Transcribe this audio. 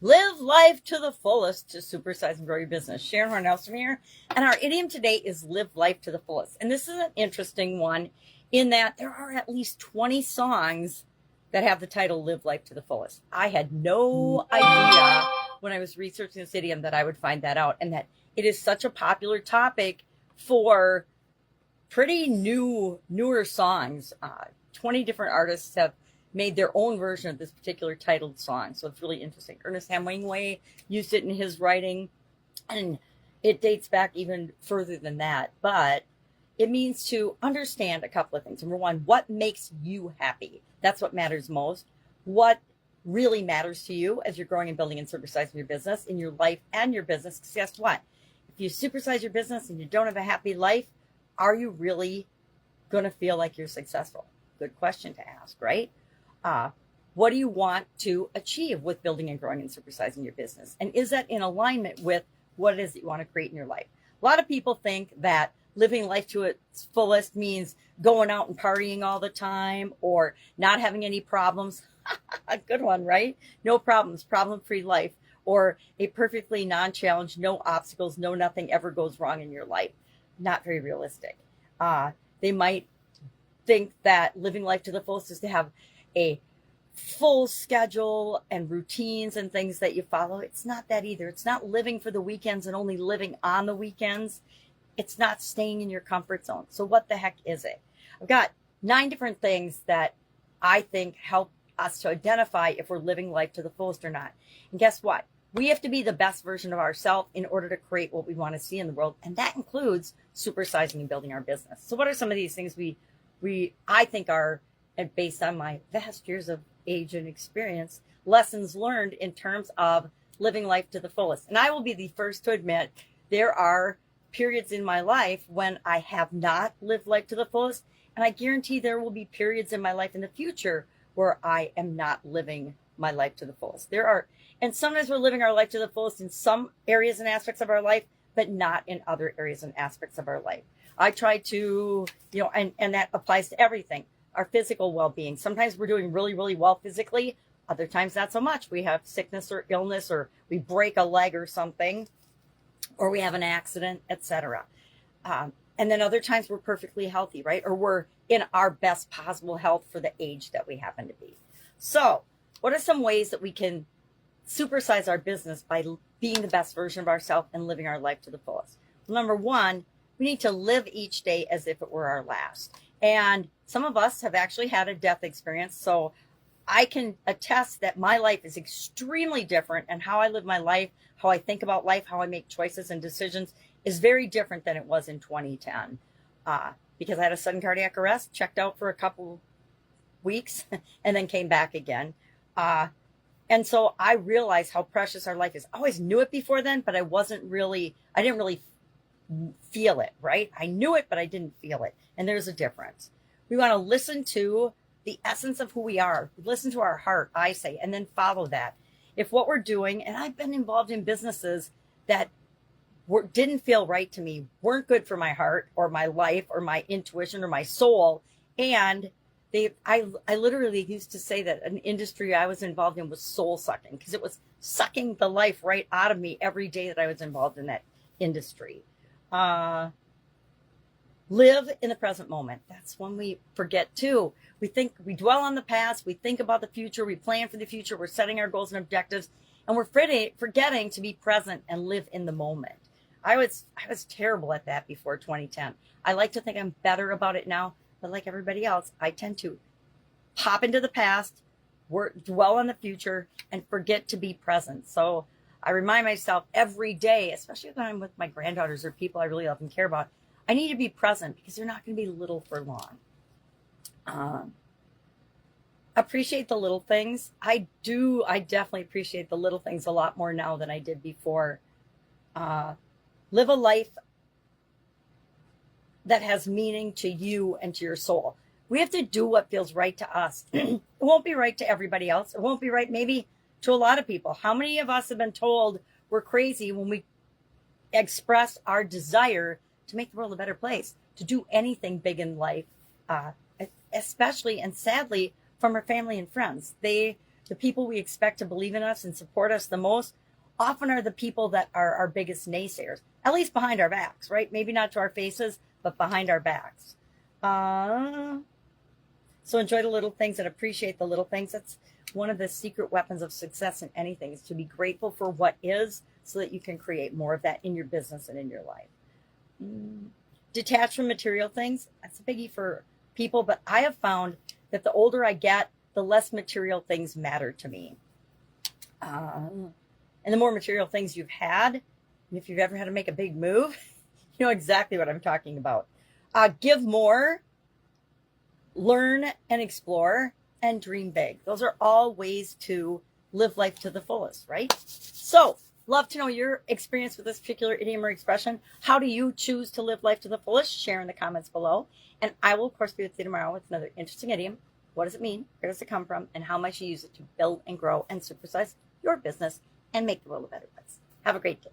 Live life to the fullest to supersize and grow your business. Sharon Horne-Ellstrom here. And our idiom today is live life to the fullest. And this is an interesting one in that there are at least 20 songs that have the title Live Life to the Fullest. I had no idea when I was researching this idiom that I would find that out, and that it is such a popular topic for pretty newer songs. 20 different artists have made their own version of this particular titled song. So it's really interesting. Ernest Hemingway used it in his writing, and it dates back even further than that. But it means to understand a couple of things. Number one, what makes you happy? That's what matters most. What really matters to you as you're growing and building and supersizing your business in your life and your business. Because guess what? If you supersize your business and you don't have a happy life, are you really going to feel like you're successful? Good question to ask, right? What do you want to achieve with building and growing and supersizing your business? And is that in alignment with what it is that you want to create in your life? A lot of people think that living life to its fullest means going out and partying all the time or not having any problems. A good one, right? No problems, problem-free life, or a perfectly non-challenged, no obstacles, no nothing ever goes wrong in your life. Not very realistic. They might think that living life to the fullest is to have a full schedule and routines and things that you follow. It's not that either. It's not living for the weekends and only living on the weekends. It's not staying in your comfort zone. So what the heck is it? I've got 9 different things that I think help us to identify if we're living life to the fullest or not. And guess what? We have to be the best version of ourselves in order to create what we want to see in the world. And that includes supersizing and building our business. So what are some of these things I think are, and based on my vast years of age and experience, lessons learned in terms of living life to the fullest? And I will be the first to admit there are periods in my life when I have not lived life to the fullest. And I guarantee there will be periods in my life in the future where I am not living my life to the fullest. And sometimes we're living our life to the fullest in some areas and aspects of our life, but not in other areas and aspects of our life. I try to, and that applies to everything. Our physical well-being. Sometimes we're doing really, really well physically. Other times, not so much. We have sickness or illness, or we break a leg or something, or we have an accident, etc. And then other times we're perfectly healthy, right? Or we're in our best possible health for the age that we happen to be. So what are some ways that we can supersize our business by being the best version of ourselves and living our life to the fullest? Well, number one, we need to live each day as if it were our last. And some of us have actually had a death experience. So I can attest that my life is extremely different, and how I live my life, how I think about life, how I make choices and decisions is very different than it was in 2010. Because I had a sudden cardiac arrest, checked out for a couple weeks, and then came back again. And so I realized how precious our life is. I always knew it before then, but I didn't really feel it, right? I knew it, but I didn't feel it. And there's a difference. We want to listen to the essence of who we are. Listen to our heart, I say, and then follow that. If what we're doing, and I've been involved in businesses that didn't feel right to me, weren't good for my heart or my life or my intuition or my soul. And I literally used to say that an industry I was involved in was soul sucking, because it was sucking the life right out of me every day that I was involved in that industry. Live in the present moment. That's when we forget too. We dwell on the past, we think about the future, we plan for the future, we're setting our goals and objectives, and we're forgetting to be present and live in the moment. I was terrible at that before 2010. I like to think I'm better about it now, but like everybody else, I tend to hop into the past, dwell on the future, and forget to be present. So I remind myself every day, especially when I'm with my granddaughters or people I really love and care about, I need to be present, because they're not going to be little for long. Appreciate the little things. I definitely appreciate the little things a lot more now than I did before. Live a life that has meaning to you and to your soul. We have to do what feels right to us. It won't be right to everybody else. It won't be right maybe to a lot of people. How many of us have been told we're crazy when we express our desire to make the world a better place, to do anything big in life, especially and sadly from our family and friends? They the people we expect to believe in us and support us the most often are the people that are our biggest naysayers, at least behind our backs, right? Maybe not to our faces, but behind our backs. So enjoy the little things and appreciate the little things. That's one of the secret weapons of success in anything, is to be grateful for what is so that you can create more of that in your business and in your life. Detach from material things. That's a biggie for people, but I have found that the older I get, the less material things matter to me. And the more material things you've had, and if you've ever had to make a big move, you know exactly what I'm talking about. Give more, learn and explore, and dream big. Those are all ways to live life to the fullest, right? So, love to know your experience with this particular idiom or expression. How do you choose to live life to the fullest? Share in the comments below. And I will, of course, be with you tomorrow with another interesting idiom. What does it mean? Where does it come from? And how might you use it to build and grow and supersize your business and make the world a better place? Have a great day.